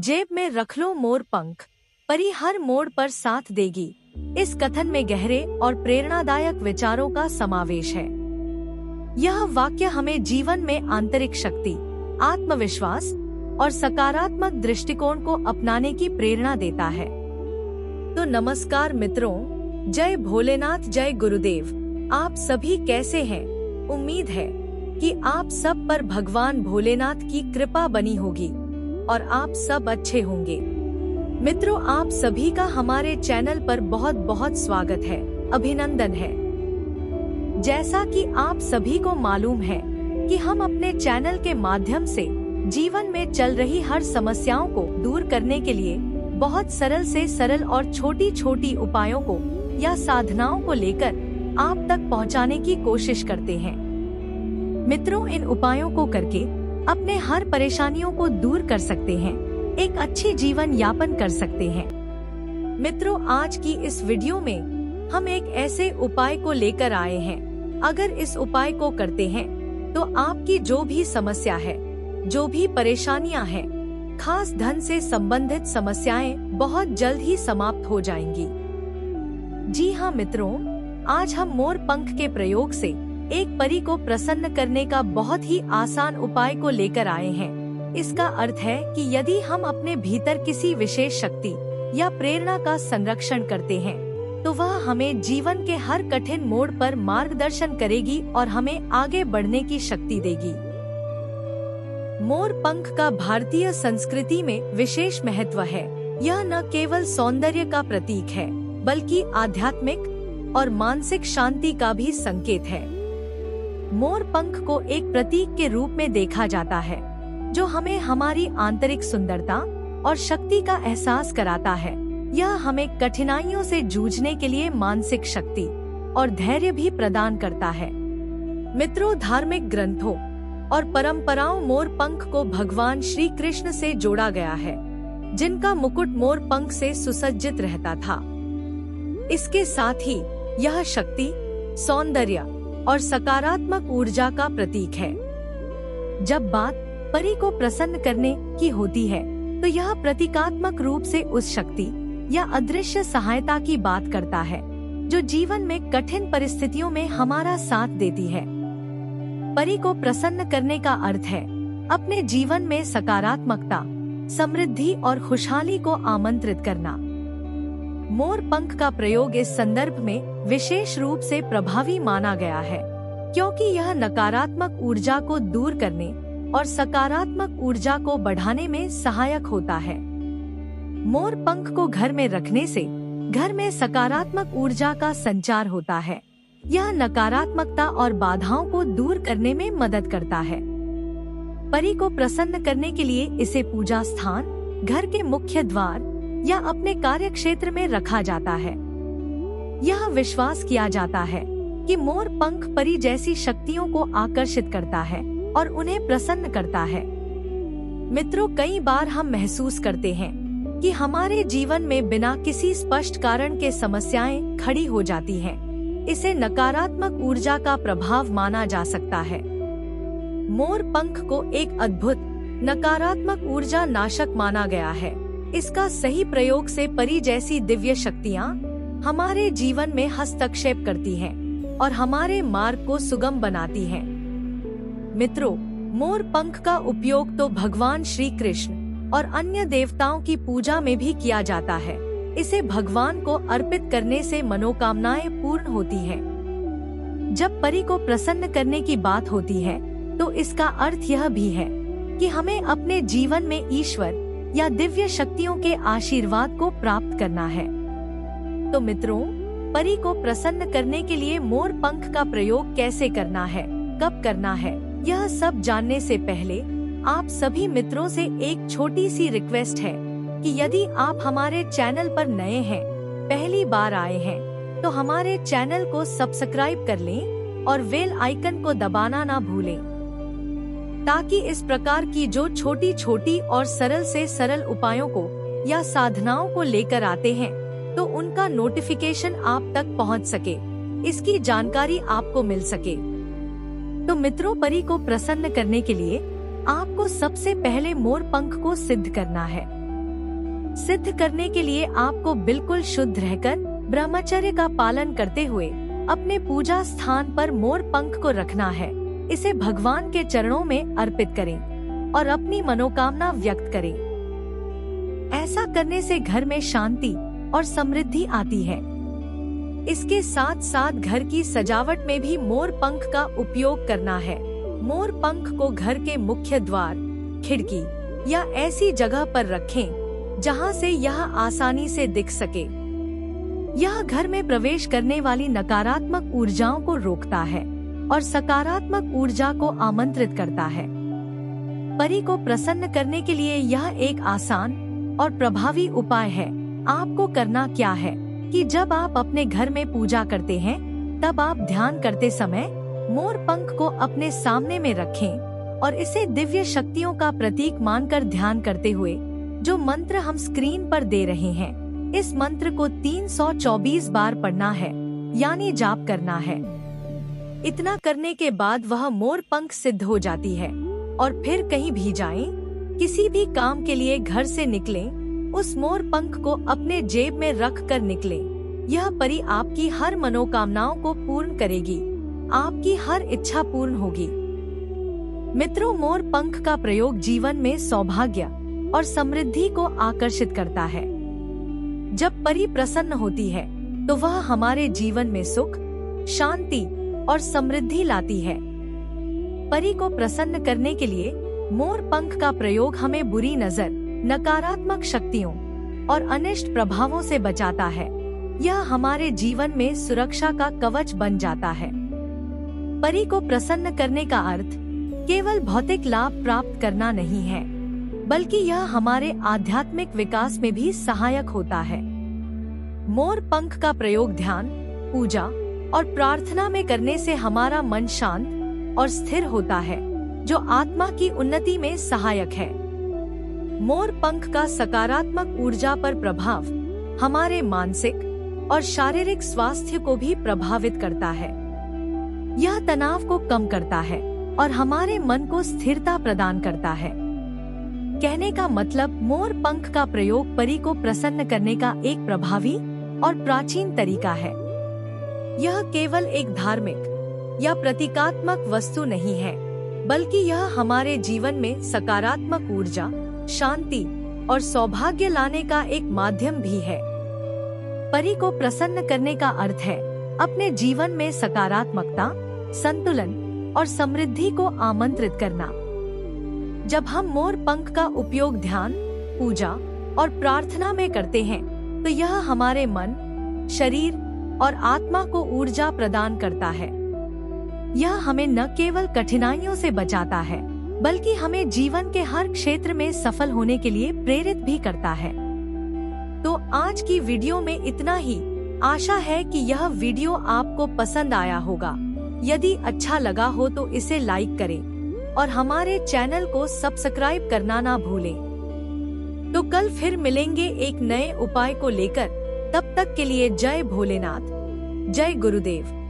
जेब में रख लो मोर पंख, परी हर मोड़ पर साथ देगी। इस कथन में गहरे और प्रेरणादायक विचारों का समावेश है। यह वाक्य हमें जीवन में आंतरिक शक्ति, आत्मविश्वास और सकारात्मक दृष्टिकोण को अपनाने की प्रेरणा देता है। तो नमस्कार मित्रों, जय भोलेनाथ, जय गुरुदेव। आप सभी कैसे हैं? उम्मीद है कि आप सब पर भगवान भोलेनाथ की कृपा बनी होगी और आप सब अच्छे होंगे। मित्रों, आप सभी का हमारे चैनल पर बहुत बहुत स्वागत है, अभिनंदन है। जैसा कि आप सभी को मालूम है कि हम अपने चैनल के माध्यम से जीवन में चल रही हर समस्याओं को दूर करने के लिए बहुत सरल से सरल और छोटी छोटी उपायों को या साधनाओं को लेकर आप तक पहुंचाने की कोशिश करते हैं। मित्रों, इन उपायों को करके अपने हर परेशानियों को दूर कर सकते हैं, एक अच्छी जीवन यापन कर सकते हैं। मित्रों, आज की इस वीडियो में हम एक ऐसे उपाय को लेकर आए हैं। अगर इस उपाय को करते हैं तो आपकी जो भी समस्या है, जो भी परेशानियां हैं, खास धन से संबंधित समस्याएं बहुत जल्द ही समाप्त हो जाएंगी। जी हाँ मित्रों, आज हम मोर पंख के प्रयोग से एक परी को प्रसन्न करने का बहुत ही आसान उपाय को लेकर आए हैं। इसका अर्थ है कि यदि हम अपने भीतर किसी विशेष शक्ति या प्रेरणा का संरक्षण करते हैं तो वह हमें जीवन के हर कठिन मोड़ पर मार्गदर्शन करेगी और हमें आगे बढ़ने की शक्ति देगी। मोर पंख का भारतीय संस्कृति में विशेष महत्व है। यह न केवल सौंदर्य का प्रतीक है बल्कि आध्यात्मिक और मानसिक शांति का भी संकेत है। मोर पंख को एक प्रतीक के रूप में देखा जाता है जो हमें हमारी आंतरिक सुंदरता और शक्ति का एहसास कराता है। यह हमें कठिनाइयों से जूझने के लिए मानसिक शक्ति और धैर्य भी प्रदान करता है। मित्रों, धार्मिक ग्रंथों और परंपराओं मोर पंख को भगवान श्री कृष्ण से जोड़ा गया है, जिनका मुकुट मोर पंख से सुसज्जित रहता था। इसके साथ ही यह शक्ति, सौंदर्य और सकारात्मक ऊर्जा का प्रतीक है। जब बात परी को प्रसन्न करने की होती है तो यह प्रतीकात्मक रूप से उस शक्ति या अदृश्य सहायता की बात करता है जो जीवन में कठिन परिस्थितियों में हमारा साथ देती है। परी को प्रसन्न करने का अर्थ है अपने जीवन में सकारात्मकता, समृद्धि और खुशहाली को आमंत्रित करना। मोर पंख का प्रयोग इस संदर्भ में विशेष रूप से प्रभावी माना गया है क्योंकि यह नकारात्मक ऊर्जा को दूर करने और सकारात्मक ऊर्जा को बढ़ाने में सहायक होता है। मोर पंख को घर में रखने से घर में सकारात्मक ऊर्जा का संचार होता है। यह नकारात्मकता और बाधाओं को दूर करने में मदद करता है। परी को प्रसन्न करने के लिए इसे पूजा स्थान, घर के मुख्य द्वार या अपने कार्य क्षेत्र में रखा जाता है। यह विश्वास किया जाता है कि मोर पंख परी जैसी शक्तियों को आकर्षित करता है और उन्हें प्रसन्न करता है। मित्रों, कई बार हम महसूस करते हैं कि हमारे जीवन में बिना किसी स्पष्ट कारण के समस्याएं खड़ी हो जाती हैं। इसे नकारात्मक ऊर्जा का प्रभाव माना जा सकता है। मोर पंख को एक अद्भुत नकारात्मक ऊर्जा नाशक माना गया है। इसका सही प्रयोग से परी जैसी दिव्य शक्तियाँ हमारे जीवन में हस्तक्षेप करती हैं और हमारे मार्ग को सुगम बनाती हैं। मित्रों, मोर पंख का उपयोग तो भगवान श्री कृष्ण और अन्य देवताओं की पूजा में भी किया जाता है। इसे भगवान को अर्पित करने से मनोकामनाएं पूर्ण होती हैं। जब परी को प्रसन्न करने की बात होती है तो इसका अर्थ यह भी है कि हमें अपने जीवन में ईश्वर या दिव्य शक्तियों के आशीर्वाद को प्राप्त करना है। तो मित्रों, परी को प्रसन्न करने के लिए मोर पंख का प्रयोग कैसे करना है, कब करना है, यह सब जानने से पहले आप सभी मित्रों से एक छोटी सी रिक्वेस्ट है कि यदि आप हमारे चैनल पर नए हैं, पहली बार आए हैं, तो हमारे चैनल को सब्सक्राइब कर लें और बेल आइकन को दबाना ना भूलें, ताकि इस प्रकार की जो छोटी छोटी और सरल से सरल उपायों को या साधनाओं को लेकर आते हैं तो उनका नोटिफिकेशन आप तक पहुंच सके, इसकी जानकारी आपको मिल सके। तो मित्रों, परी को प्रसन्न करने के लिए आपको सबसे पहले मोर पंख को सिद्ध करना है। सिद्ध करने के लिए आपको बिल्कुल शुद्ध रहकर ब्रह्मचर्य का पालन करते हुए अपने पूजा स्थान पर मोर पंख को रखना है। इसे भगवान के चरणों में अर्पित करें और अपनी मनोकामना व्यक्त करें। ऐसा करने से घर में शांति और समृद्धि आती है। इसके साथ साथ घर की सजावट में भी मोर पंख का उपयोग करना है। मोर पंख को घर के मुख्य द्वार, खिड़की या ऐसी जगह पर रखें जहां से यह आसानी से दिख सके। यह घर में प्रवेश करने वाली नकारात्मक ऊर्जाओं को रोकता है और सकारात्मक ऊर्जा को आमंत्रित करता है। परी को प्रसन्न करने के लिए यह एक आसान और प्रभावी उपाय है। आपको करना क्या है कि जब आप अपने घर में पूजा करते हैं, तब आप ध्यान करते समय मोर पंख को अपने सामने में रखें और इसे दिव्य शक्तियों का प्रतीक मानकर ध्यान करते हुए जो मंत्र हम स्क्रीन पर दे रहे हैं, इस मंत्र को 324 बार पढ़ना है, यानी जाप करना है। इतना करने के बाद वह मोर पंख सिद्ध हो जाती है। और फिर कहीं भी जाएं, किसी भी काम के लिए घर से निकलें, उस मोर पंख को अपने जेब में रख कर निकलें। यह परी आपकी हर मनोकामनाओं को पूर्ण करेगी, आपकी हर इच्छा पूर्ण होगी। मित्रों, मोर पंख का प्रयोग जीवन में सौभाग्य और समृद्धि को आकर्षित करता है। जब परी प्रसन्न होती है तो वह हमारे जीवन में सुख, शांति और समृद्धि लाती है। परी को प्रसन्न करने के लिए मोर पंख का प्रयोग हमें बुरी नजर, नकारात्मक शक्तियों और अनिष्ट प्रभावों से बचाता है। यह हमारे जीवन में सुरक्षा का कवच बन जाता है। परी को प्रसन्न करने का अर्थ केवल भौतिक लाभ प्राप्त करना नहीं है, बल्कि यह हमारे आध्यात्मिक विकास में भी सहायक होता है। मोर पंख का प्रयोग ध्यान, पूजा और प्रार्थना में करने से हमारा मन शांत और स्थिर होता है, जो आत्मा की उन्नति में सहायक है। मोर पंख का सकारात्मक ऊर्जा पर प्रभाव हमारे मानसिक और शारीरिक स्वास्थ्य को भी प्रभावित करता है। यह तनाव को कम करता है और हमारे मन को स्थिरता प्रदान करता है। कहने का मतलब, मोर पंख का प्रयोग परी को प्रसन्न करने का एक प्रभावी और प्राचीन तरीका है। यह केवल एक धार्मिक या प्रतीकात्मक वस्तु नहीं है, बल्कि यह हमारे जीवन में सकारात्मक ऊर्जा, शांति और सौभाग्य लाने का एक माध्यम भी है। परी को प्रसन्न करने का अर्थ है अपने जीवन में सकारात्मकता, संतुलन और समृद्धि को आमंत्रित करना। जब हम मोर पंख का उपयोग ध्यान, पूजा और प्रार्थना में करते हैं, तो यह हमारे मन, शरीर और आत्मा को ऊर्जा प्रदान करता है। यह हमें न केवल कठिनाइयों से बचाता है, बल्कि हमें जीवन के हर क्षेत्र में सफल होने के लिए प्रेरित भी करता है। तो आज की वीडियो में इतना ही। आशा है कि यह वीडियो आपको पसंद आया होगा। यदि अच्छा लगा हो तो इसे लाइक करें और हमारे चैनल को सब्सक्राइब करना ना भूलें। तो कल फिर मिलेंगे एक नए उपाय को लेकर। तब तक के लिए जय भोलेनाथ, जय गुरुदेव।